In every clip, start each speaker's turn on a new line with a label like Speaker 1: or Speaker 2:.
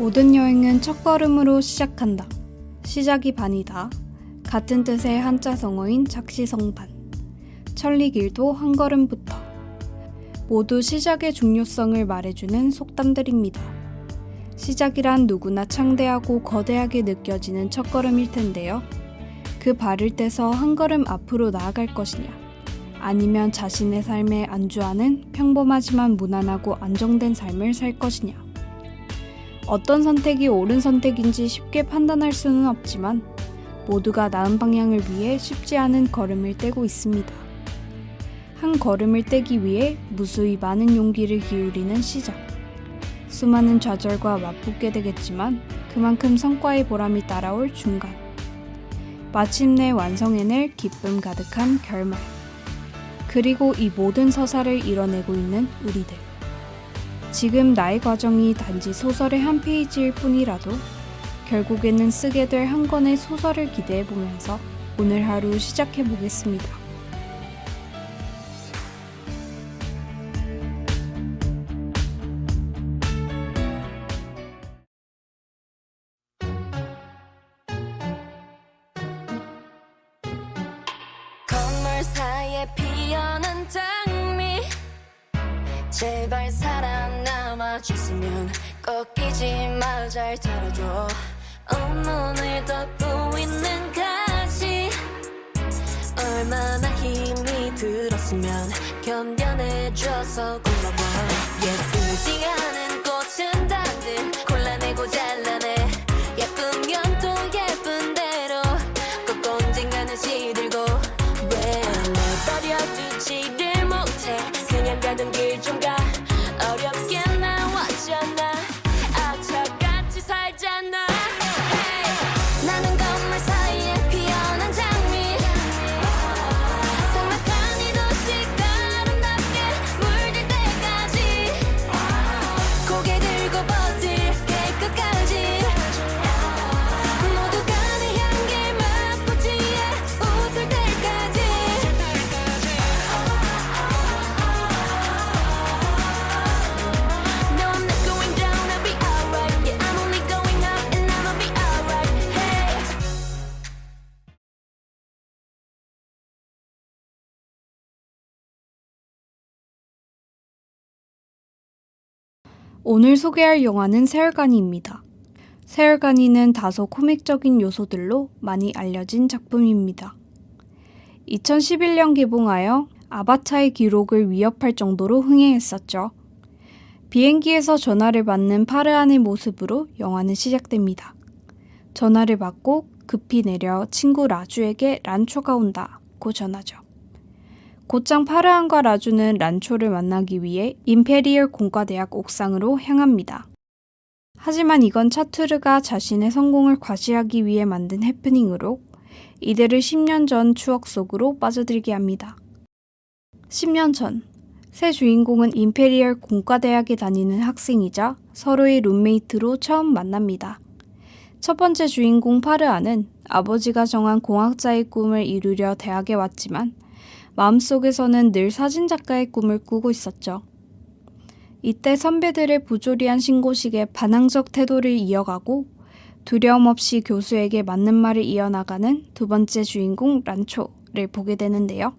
Speaker 1: 모든 여행은 첫걸음으로 시작한다. 시작이 반이다. 같은 뜻의 한자 성어인 작시성반. 천리길도 한 걸음부터. 모두 시작의 중요성을 말해주는 속담들입니다. 시작이란 누구나 창대하고 거대하게 느껴지는 첫걸음일 텐데요. 그 발을 떼서 한 걸음 앞으로 나아갈 것이냐, 아니면 자신의 삶에 안주하는 평범하지만 무난하고 안정된 삶을 살 것이냐. 어떤 선택이 옳은 선택인지 쉽게 판단할 수는 없지만 모두가 나은 방향을 위해 쉽지 않은 걸음을 떼고 있습니다. 한 걸음을 떼기 위해 무수히 많은 용기를 기울이는 시작. 수많은 좌절과 맞붙게 되겠지만 그만큼 성과의 보람이 따라올 중간. 마침내 완성해낼 기쁨 가득한 결말. 그리고 이 모든 서사를 이뤄내고 있는 우리들. 지금 나의 과정이 단지 소설의 한 페이지일 뿐이라도 결국에는 쓰게 될 한 권의 소설을 기대해보면서 오늘 하루 시작해보겠습니다.
Speaker 2: 건물 사이에 피어난 장미, 제발 살아남아줬으면 꼭 끼지 마, 잘 들어줘. 온몸을 덮고 있는 가시, 얼마나 힘이 들었으면 견뎌내줘서 고마워. 예쁘지 않은 꽃은 다들 골라내고 잘라내. 예쁘면 또 예쁜 대로 꼭 언젠가는 시들고. 왜 내버려두지를 못해, 그냥 가던 길 좀 가. 어렵게 나왔잖아, 악착같이 살잖아. Hey. 나는 건물 사이에 피어난 장미, 삭막한 이 도시가 아름답게 물들 때까지 고개 들고 버틸게 끝까지. 모두가 내 향기 맛보지에 웃을 때까지. No, I'm not going down, I'll be alright. Yeah, I'm only going up and I'ma be alright. Hey.
Speaker 1: 오늘 소개할 영화는 세월간이입니다. 세월간이는 다소 코믹적인 요소들로 많이 알려진 작품입니다. 2011년 개봉하여 아바타의 기록을 위협할 정도로 흥행했었죠. 비행기에서 전화를 받는 파르안의 모습으로 영화는 시작됩니다. 전화를 받고 급히 내려 친구 라주에게 란초가 온다고 전하죠. 곧장 파르안과 라주는 란초를 만나기 위해 임페리얼 공과대학 옥상으로 향합니다. 하지만 이건 차투르가 자신의 성공을 과시하기 위해 만든 해프닝으로 이들을 10년 전 추억 속으로 빠져들게 합니다. 10년 전, 새 주인공은 임페리얼 공과대학에 다니는 학생이자 서로의 룸메이트로 처음 만납니다. 첫 번째 주인공 파르안은 아버지가 정한 공학자의 꿈을 이루려 대학에 왔지만 마음속에서는 늘 사진작가의 꿈을 꾸고 있었죠. 이때 선배들의 부조리한 신고식에 반항적 태도를 이어가고 두려움 없이 교수에게 맞는 말을 이어나가는 두 번째 주인공 란초를 보게 되는데요.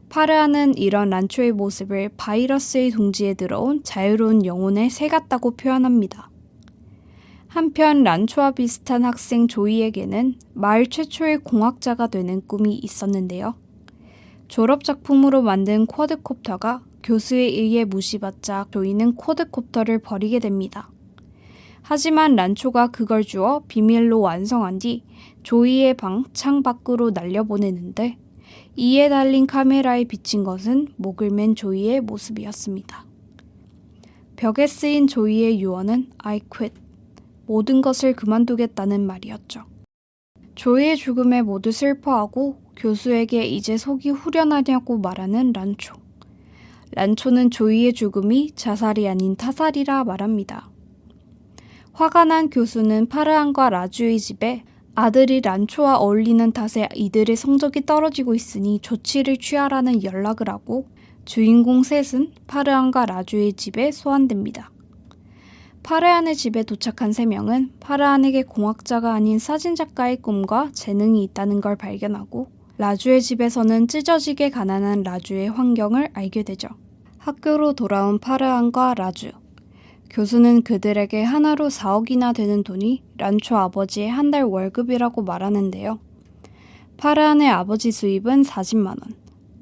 Speaker 1: 파르안은 이런 란초의 모습을 바이러스의 둥지에 들어온 자유로운 영혼의 새 같다고 표현합니다. 한편 란초와 비슷한 학생 조이에게는 마을 최초의 공학자가 되는 꿈이 있었는데요. 졸업작품으로 만든 쿼드콥터가 교수에 의해 무시받자 조이는 쿼드콥터를 버리게 됩니다. 하지만 란초가 그걸 주워 비밀로 완성한 뒤 조이의 방 창 밖으로 날려보내는데 이에 달린 카메라에 비친 것은 목을 맨 조이의 모습이었습니다. 벽에 쓰인 조이의 유언은 I quit, 모든 것을 그만두겠다는 말이었죠. 조이의 죽음에 모두 슬퍼하고 교수에게 이제 속이 후련하냐고 말하는 란초. 란초는 조이의 죽음이 자살이 아닌 타살이라 말합니다. 화가 난 교수는 파르안과 라주의 집에 아들이 란초와 어울리는 탓에 이들의 성적이 떨어지고 있으니 조치를 취하라는 연락을 하고 주인공 셋은 파르안과 라주의 집에 소환됩니다. 파르안의 집에 도착한 3명은 파르안에게 공학자가 아닌 사진작가의 꿈과 재능이 있다는 걸 발견하고 라주의 집에서는 찢어지게 가난한 라주의 환경을 알게 되죠. 학교로 돌아온 파르안과 라주. 교수는 그들에게 하나로 4억이나 되는 돈이 란초 아버지의 한 달 월급이라고 말하는데요. 파르안의 아버지 수입은 40만 원,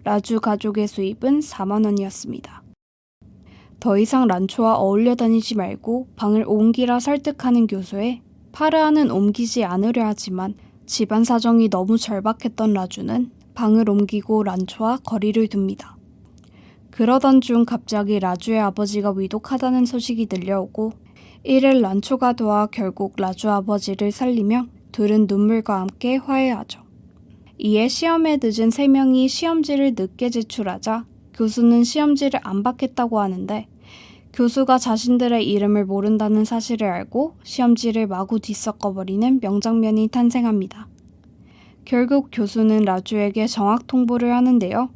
Speaker 1: 라주 가족의 수입은 4만 원이었습니다. 더 이상 란초와 어울려 다니지 말고 방을 옮기라 설득하는 교수에 파르안은 옮기지 않으려 하지만 집안 사정이 너무 절박했던 라주는 방을 옮기고 란초와 거리를 둡니다. 그러던 중 갑자기 라주의 아버지가 위독하다는 소식이 들려오고 이를 란초가 도와 결국 라주 아버지를 살리며 둘은 눈물과 함께 화해하죠. 이에 시험에 늦은 3명이 시험지를 늦게 제출하자 교수는 시험지를 안 받겠다고 하는데 교수가 자신들의 이름을 모른다는 사실을 알고 시험지를 마구 뒤섞어버리는 명장면이 탄생합니다. 결국 교수는 라주에게 정학 통보를 하는데요.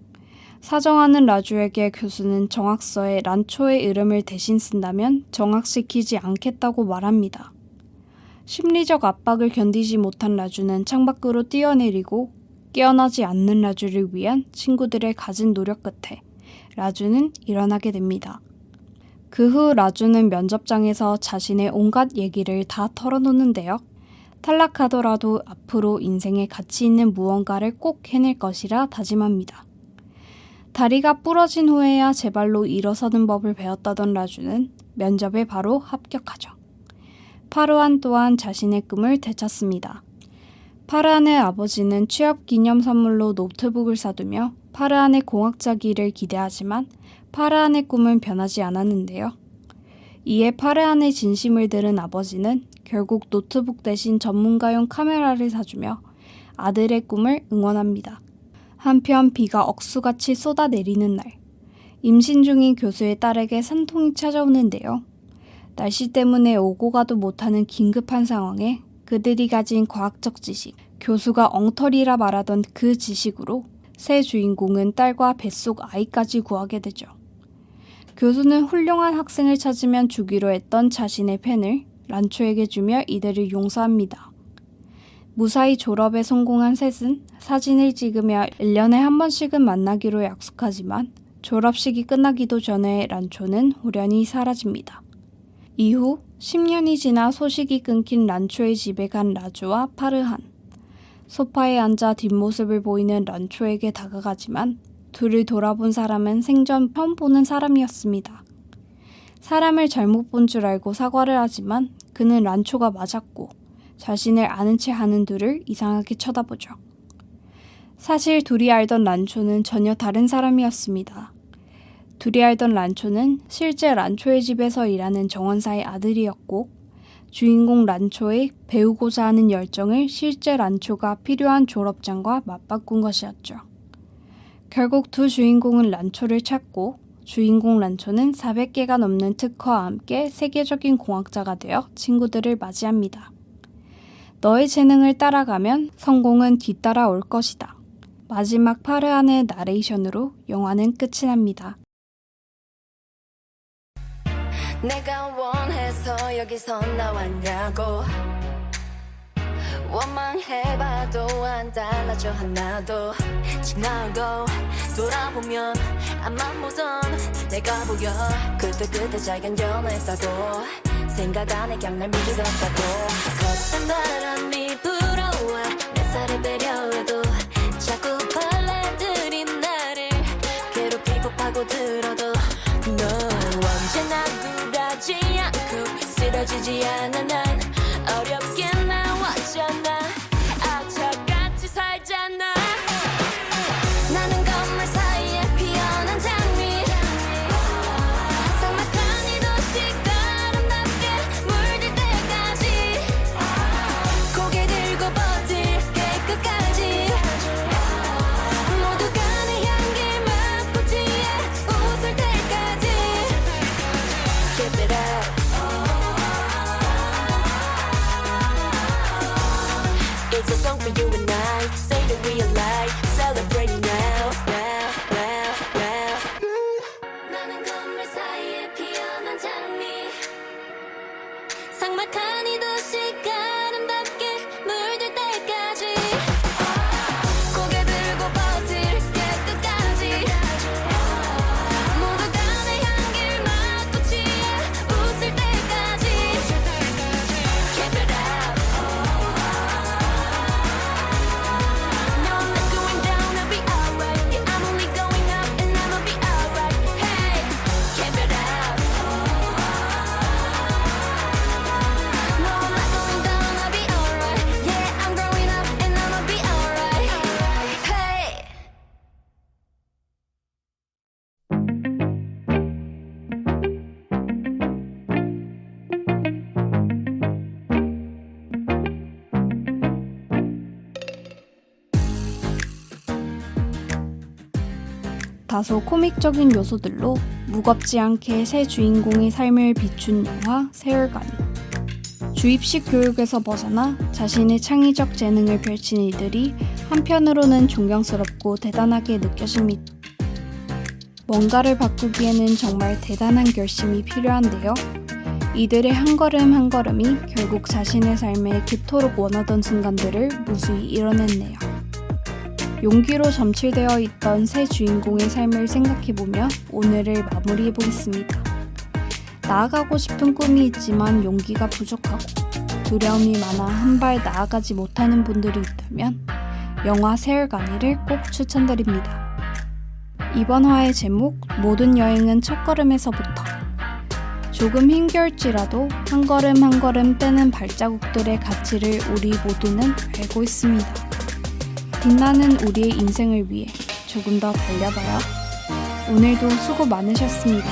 Speaker 1: 사정하는 라주에게 교수는 정학서에 란초의 이름을 대신 쓴다면 정학시키지 않겠다고 말합니다. 심리적 압박을 견디지 못한 라주는 창밖으로 뛰어내리고 깨어나지 않는 라주를 위한 친구들의 갖은 노력 끝에 라주는 일어나게 됩니다. 그 후 라주는 면접장에서 자신의 온갖 얘기를 다 털어놓는데요. 탈락하더라도 앞으로 인생에 가치 있는 무언가를 꼭 해낼 것이라 다짐합니다. 다리가 부러진 후에야 제 발로 일어서는 법을 배웠다던 라주는 면접에 바로 합격하죠. 파르안 또한 자신의 꿈을 되찾습니다. 파르안의 아버지는 취업 기념 선물로 노트북을 사두며 파르안의 공학자 길을 기대하지만 파르안의 꿈은 변하지 않았는데요. 이에 파르안의 진심을 들은 아버지는 결국 노트북 대신 전문가용 카메라를 사주며 아들의 꿈을 응원합니다. 한편 비가 억수같이 쏟아내리는 날, 임신 중인 교수의 딸에게 산통이 찾아오는데요. 날씨 때문에 오고 가도 못하는 긴급한 상황에 그들이 가진 과학적 지식, 교수가 엉터리라 말하던 그 지식으로 새 주인공은 딸과 뱃속 아이까지 구하게 되죠. 교수는 훌륭한 학생을 찾으면 주기로 했던 자신의 펜을 란초에게 주며 이들을 용서합니다. 무사히 졸업에 성공한 셋은 사진을 찍으며 1년에 한 번씩은 만나기로 약속하지만 졸업식이 끝나기도 전에 란초는 호련히 사라집니다. 이후 10년이 지나 소식이 끊긴 란초의 집에 간 라주와 파르안. 소파에 앉아 뒷모습을 보이는 란초에게 다가가지만 둘을 돌아본 사람은 생전 처음 보는 사람이었습니다. 사람을 잘못 본 줄 알고 사과를 하지만 그는 란초가 맞았고 자신을 아는 채 하는 둘을 이상하게 쳐다보죠. 사실 둘이 알던 란초는 전혀 다른 사람이었습니다. 둘이 알던 란초는 실제 란초의 집에서 일하는 정원사의 아들이었고 주인공 란초의 배우고자 하는 열정을 실제 란초가 필요한 졸업장과 맞바꾼 것이었죠. 결국 두 주인공은 란초를 찾고 주인공 란초는 400개가 넘는 특허와 함께 세계적인 공학자가 되어 친구들을 맞이합니다. 너의 재능을 따라가면 성공은 뒤따라 올 것이다. 마지막 파르안의 나레이션으로 영화는 끝이 납니다.
Speaker 2: 내가 원해서 여기서 나왔냐고 원망해봐도 안 달라져 하나도 지나고 돌아보면 앞만 보던 내가 보여 그때 작은 변했다고 생각 안에 그냥 날 믿어갔다고 거센 바람이 불어와 내 살을 배려해도 자꾸 벌레들이 나를 괴롭히고 파고들어도 너 언제나 굴하지 않고 쓰러지지 않아 난 어렵게 나왔잖아 악착같이 살잖아 나는 건물 사이에 피어난 장미 삭막한 이 도시가 아름답게 물들 때까지 고개 들고 버틸게 끝까지 모두가 내 향기를 맡고 뒤에 웃을 때
Speaker 1: 다소 코믹적인 요소들로 무겁지 않게 새 주인공의 삶을 비춘 영화 세월간이. 주입식 교육에서 벗어나 자신의 창의적 재능을 펼친 이들이 한편으로는 존경스럽고 대단하게 느껴집니다. 뭔가를 바꾸기에는 정말 대단한 결심이 필요한데요. 이들의 한 걸음 한 걸음이 결국 자신의 삶에 그토록 원하던 순간들을 무수히 이뤄냈네요. 용기로 점칠되어 있던 새 주인공의 삶을 생각해보며 오늘을 마무리해보겠습니다. 나아가고 싶은 꿈이 있지만 용기가 부족하고 두려움이 많아 한 발 나아가지 못하는 분들이 있다면 영화 세월간이를 꼭 추천드립니다. 이번 화의 제목 모든 여행은 첫걸음에서부터. 조금 힘겨울지라도 한 걸음 한 걸음 떼는 발자국들의 가치를 우리 모두는 알고 있습니다. 빛나는 우리의 인생을 위해 조금 더 달려봐요. 오늘도 수고 많으셨습니다.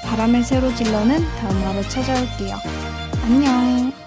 Speaker 1: 바람을 새로 질러는 다음 화로 찾아올게요. 안녕.